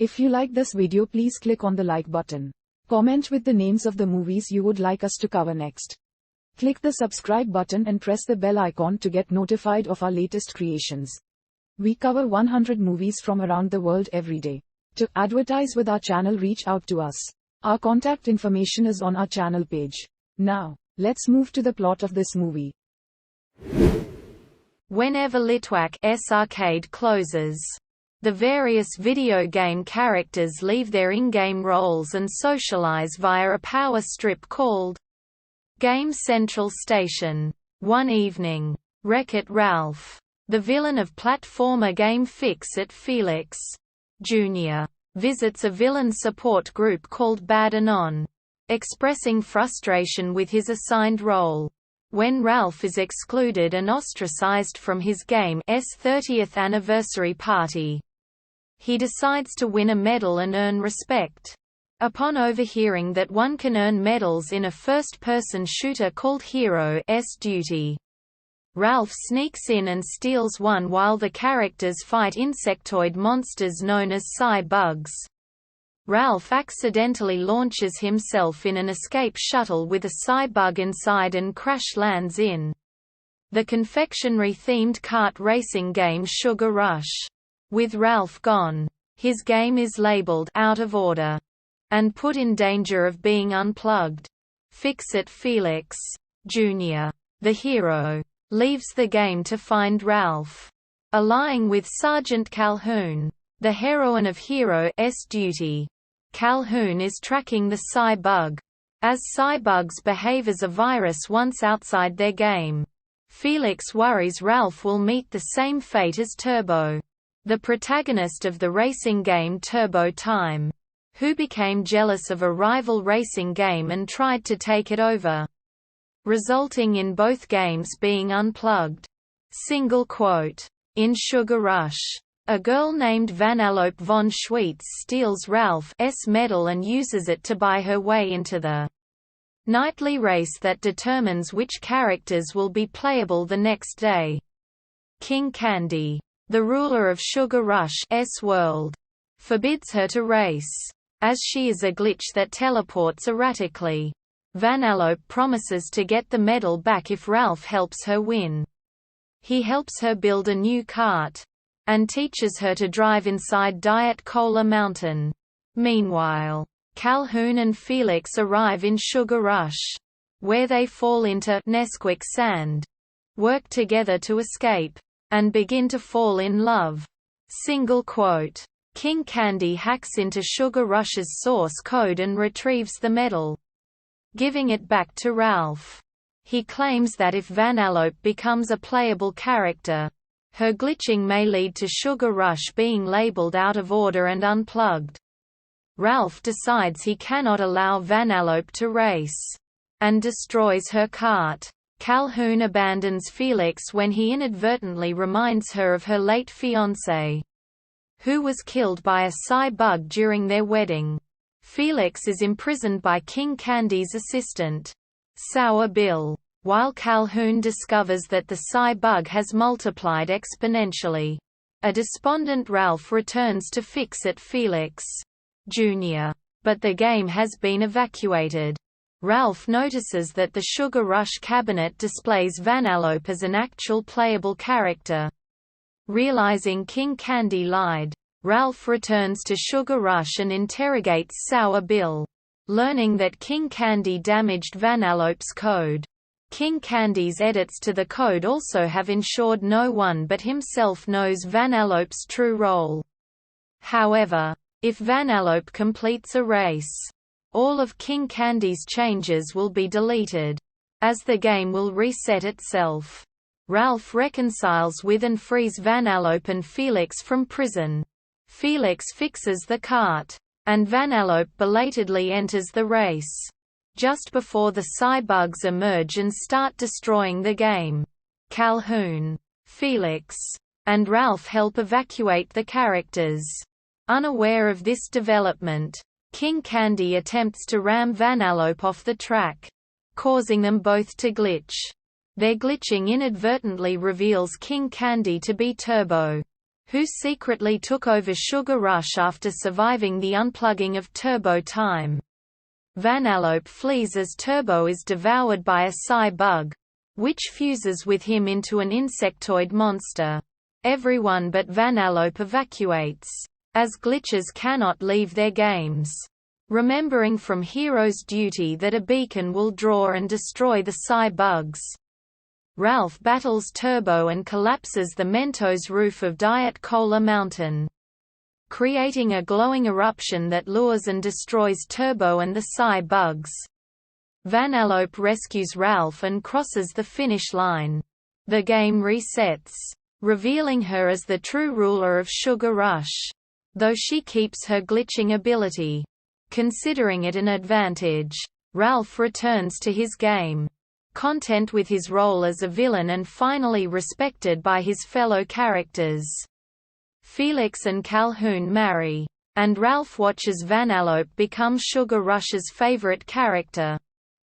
If you like this video, please click on the like button. Comment with the names of the movies you would like us to cover next. Click the subscribe button and press the bell icon to get notified of our latest creations. We cover 100 movies from around the world every day. To advertise with our channel, reach out to us. Our contact information is on our channel page. Now, let's move to the plot of this movie. Whenever Litwak's arcade closes, the various video game characters leave their in-game roles and socialize via a power strip called Game Central Station. One evening, Wreck-It Ralph, the villain of platformer game Fix-It Felix Jr., visits a villain support group called Bad Anon, expressing frustration with his assigned role. When Ralph is excluded and ostracized from his game's 30th anniversary party, he decides to win a medal and earn respect. Upon overhearing that one can earn medals in a first-person shooter called Hero's Duty, Ralph sneaks in and steals one while the characters fight insectoid monsters known as Psy-Bugs. Ralph accidentally launches himself in an escape shuttle with a Psy-Bug inside and crash lands in the confectionery-themed kart racing game Sugar Rush. With Ralph gone, his game is labeled out of order and put in danger of being unplugged. Fix-It Felix Jr., the hero, leaves the game to find Ralph. Allying with Sergeant Calhoun, the heroine of Hero's Duty, Calhoun is tracking the Psy-Bug. As Psy-Bugs behave as a virus once outside their game, Felix worries Ralph will meet the same fate as Turbo, the protagonist of the racing game Turbo Time, who became jealous of a rival racing game and tried to take it over, resulting in both games being unplugged. In Sugar Rush, a girl named Vanellope von Schweetz steals Ralph's medal and uses it to buy her way into the nightly race that determines which characters will be playable the next day. King Candy, the ruler of Sugar Rush's world, forbids her to race, as she is a glitch that teleports erratically. Vanellope promises to get the medal back if Ralph helps her win. He helps her build a new kart, and teaches her to drive inside Diet Cola Mountain. Meanwhile, Calhoun and Felix arrive in Sugar Rush, where they fall into Nesquik sand, work together to escape, and begin to fall in love. King Candy hacks into Sugar Rush's source code and retrieves the medal, giving it back to Ralph. He claims that if Vanellope becomes a playable character, her glitching may lead to Sugar Rush being labeled out of order and unplugged. Ralph decides he cannot allow Vanellope to race, and destroys her kart. Calhoun abandons Felix when he inadvertently reminds her of her late fiancé, who was killed by a Psy-Bug during their wedding. Felix is imprisoned by King Candy's assistant, Sour Bill, while Calhoun discovers that the Psy-Bug has multiplied exponentially. A despondent Ralph returns to Fix-It Felix Jr., but the game has been evacuated. Ralph notices that the Sugar Rush cabinet displays Vanellope as an actual playable character. Realizing King Candy lied, Ralph returns to Sugar Rush and interrogates Sour Bill, learning that King Candy damaged Vanellope's code. King Candy's edits to the code also have ensured no one but himself knows Vanellope's true role. However, if Vanellope completes a race, all of King Candy's changes will be deleted, as the game will reset itself. Ralph reconciles with and frees Vanellope and Felix from prison. Felix fixes the kart, and Vanellope belatedly enters the race, just before the Psy-Bugs emerge and start destroying the game. Calhoun, Felix, and Ralph help evacuate the characters. Unaware of this development, King Candy attempts to ram Vanellope off the track, causing them both to glitch. Their glitching inadvertently reveals King Candy to be Turbo, who secretly took over Sugar Rush after surviving the unplugging of Turbo Time. Vanellope flees as Turbo is devoured by a psi bug, which fuses with him into an insectoid monster. Everyone but Vanellope evacuates, as glitches cannot leave their games. Remembering from Hero's Duty that a beacon will draw and destroy the psi bugs, Ralph battles Turbo and collapses the Mentos roof of Diet Cola Mountain, creating a glowing eruption that lures and destroys Turbo and the psi bugs. Vanellope rescues Ralph and crosses the finish line. The game resets, revealing her as the true ruler of Sugar Rush, though she keeps her glitching ability. Considering it an advantage, Ralph returns to his game, content with his role as a villain and finally respected by his fellow characters. Felix and Calhoun marry, and Ralph watches Vanellope become Sugar Rush's favorite character.